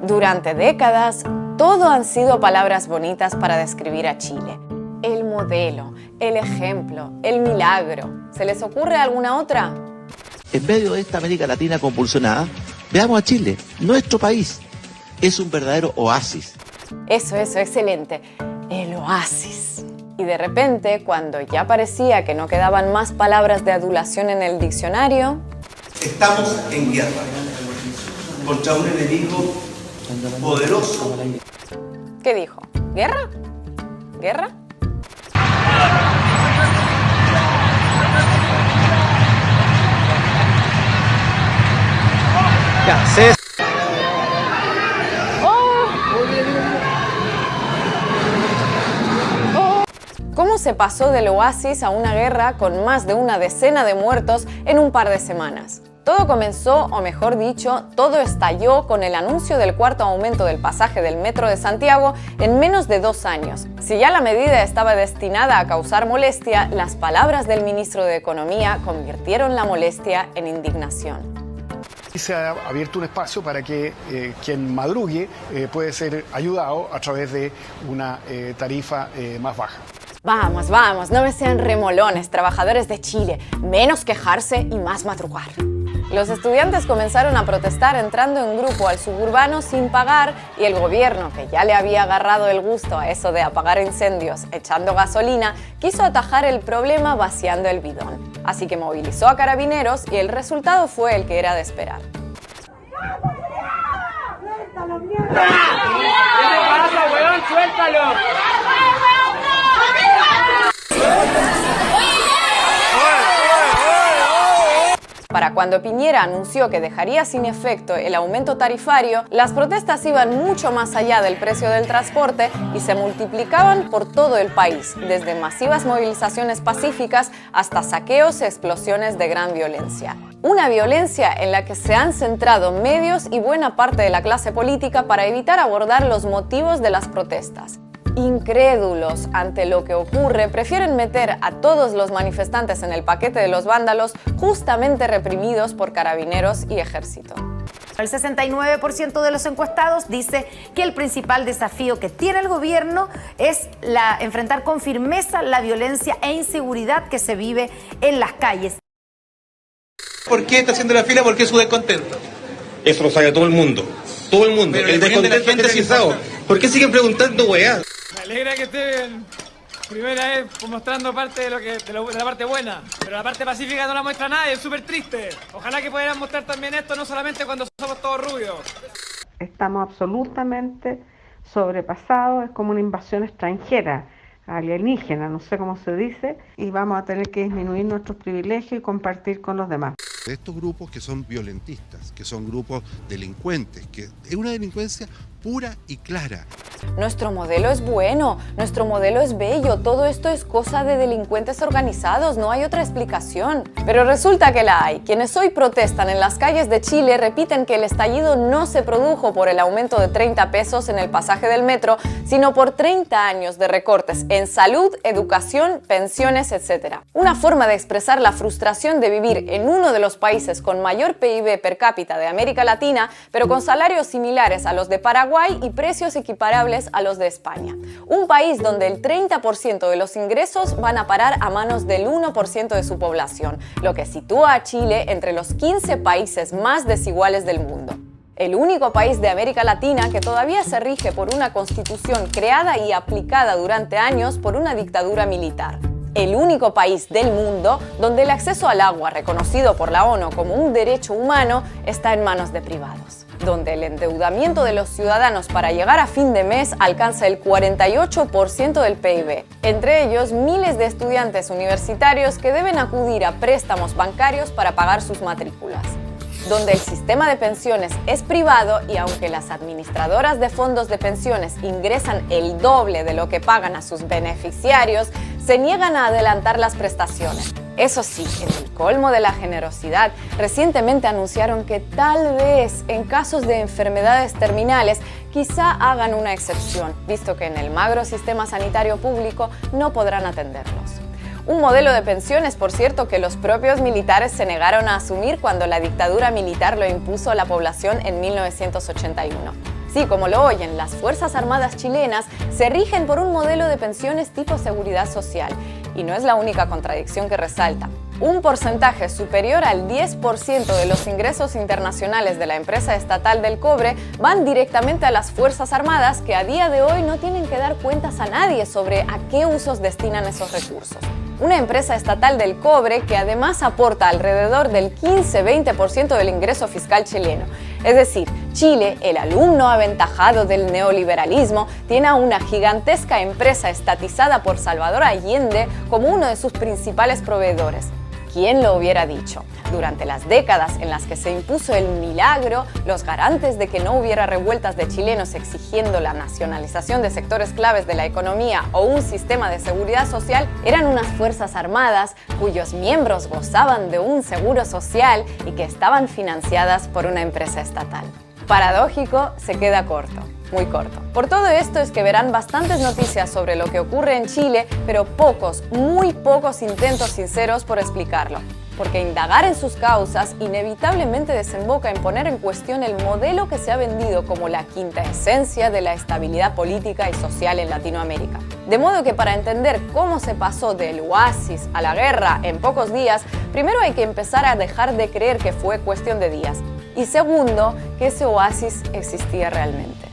Durante décadas, todo han sido palabras bonitas para describir a Chile. El modelo, el ejemplo, el milagro. ¿Se les ocurre alguna otra? En medio de esta América Latina convulsionada, veamos a Chile, nuestro país. Es un verdadero oasis. Eso, excelente. El oasis. Y de repente, cuando ya parecía que no quedaban más palabras de adulación en el diccionario... Estamos en guerra contra un enemigo poderoso. ¿Qué dijo? ¿Guerra? ¿Guerra? ¿Cómo se pasó del oasis a una guerra con más de una decena de muertos en un par de semanas? Todo comenzó, o mejor dicho, todo estalló con el anuncio del cuarto aumento del pasaje del Metro de Santiago en menos de 2 años. Si ya la medida estaba destinada a causar molestia, las palabras del ministro de Economía convirtieron la molestia en indignación. Se ha abierto un espacio para que quien madrugue puede ser ayudado a través de una tarifa más baja. Vamos, no me sean remolones, trabajadores de Chile. Menos quejarse y más madrugar. Los estudiantes comenzaron a protestar entrando en grupo al suburbano sin pagar y el gobierno, que ya le había agarrado el gusto a eso de apagar incendios echando gasolina, quiso atajar el problema vaciando el bidón. Así que movilizó a carabineros y el resultado fue el que era de esperar. ¡Suéltalo, mierda! ¿Qué te pasa, weón? ¡Suéltalo! Para cuando Piñera anunció que dejaría sin efecto el aumento tarifario, las protestas iban mucho más allá del precio del transporte y se multiplicaban por todo el país, desde masivas movilizaciones pacíficas hasta saqueos y explosiones de gran violencia. Una violencia en la que se han centrado medios y buena parte de la clase política para evitar abordar los motivos de las protestas. Incrédulos ante lo que ocurre, prefieren meter a todos los manifestantes en el paquete de los vándalos justamente reprimidos por carabineros y ejército. El 69% de los encuestados dice que el principal desafío que tiene el gobierno es enfrentar con firmeza la violencia e inseguridad que se vive en las calles. ¿Por qué está haciendo la fila? Porque es su descontento. Eso lo sabe todo el mundo. Todo el mundo. Pero el descontento generalizado. ¿Por qué siguen preguntando weá? Me alegra que estén primera vez mostrando parte de la parte buena, pero la parte pacífica no la muestra nadie, es súper triste. Ojalá que pudieran mostrar también esto, no solamente cuando somos todos rubios. Estamos absolutamente sobrepasados, es como una invasión extranjera, alienígena, no sé cómo se dice, y vamos a tener que disminuir nuestros privilegios y compartir con los demás. De estos grupos que son violentistas, que son grupos delincuentes, que es una delincuencia pura y clara. Nuestro modelo es bueno, nuestro modelo es bello, todo esto es cosa de delincuentes organizados, no hay otra explicación. Pero resulta que la hay. Quienes hoy protestan en las calles de Chile repiten que el estallido no se produjo por el aumento de 30 pesos en el pasaje del metro, sino por 30 años de recortes en salud, educación, pensiones, etc. Una forma de expresar la frustración de vivir en uno de los países con mayor PIB per cápita de América Latina, pero con salarios similares a los de Paraguay y precios equiparables a los de España. Un país donde el 30% de los ingresos van a parar a manos del 1% de su población, lo que sitúa a Chile entre los 15 países más desiguales del mundo. El único país de América Latina que todavía se rige por una constitución creada y aplicada durante años por una dictadura militar. El único país del mundo donde el acceso al agua, reconocido por la ONU como un derecho humano, está en manos de privados. Donde el endeudamiento de los ciudadanos para llegar a fin de mes alcanza el 48% del PIB. Entre ellos, miles de estudiantes universitarios que deben acudir a préstamos bancarios para pagar sus matrículas. Donde el sistema de pensiones es privado y aunque las administradoras de fondos de pensiones ingresan el doble de lo que pagan a sus beneficiarios, se niegan a adelantar las prestaciones. Eso sí, en el colmo de la generosidad, recientemente anunciaron que tal vez en casos de enfermedades terminales quizá hagan una excepción, visto que en el magro sistema sanitario público no podrán atenderlos. Un modelo de pensiones, por cierto, que los propios militares se negaron a asumir cuando la dictadura militar lo impuso a la población en 1981. Sí, como lo oyen, las Fuerzas Armadas chilenas se rigen por un modelo de pensiones tipo seguridad social. Y no es la única contradicción que resalta. Un porcentaje superior al 10% de los ingresos internacionales de la empresa estatal del cobre van directamente a las Fuerzas Armadas, que a día de hoy no tienen que dar cuentas a nadie sobre a qué usos destinan esos recursos. Una empresa estatal del cobre que además aporta alrededor del 15-20% del ingreso fiscal chileno. Es decir, Chile, el alumno aventajado del neoliberalismo, tiene a una gigantesca empresa estatizada por Salvador Allende como uno de sus principales proveedores. ¿Quién lo hubiera dicho? Durante las décadas en las que se impuso el milagro, los garantes de que no hubiera revueltas de chilenos exigiendo la nacionalización de sectores claves de la economía o un sistema de seguridad social eran unas fuerzas armadas cuyos miembros gozaban de un seguro social y que estaban financiadas por una empresa estatal. Paradójico, se queda corto. Muy corto. Por todo esto es que verán bastantes noticias sobre lo que ocurre en Chile, pero pocos, muy pocos intentos sinceros por explicarlo. Porque indagar en sus causas inevitablemente desemboca en poner en cuestión el modelo que se ha vendido como la quinta esencia de la estabilidad política y social en Latinoamérica. De modo que para entender cómo se pasó del oasis a la guerra en pocos días, primero hay que empezar a dejar de creer que fue cuestión de días. Y segundo, que ese oasis existía realmente.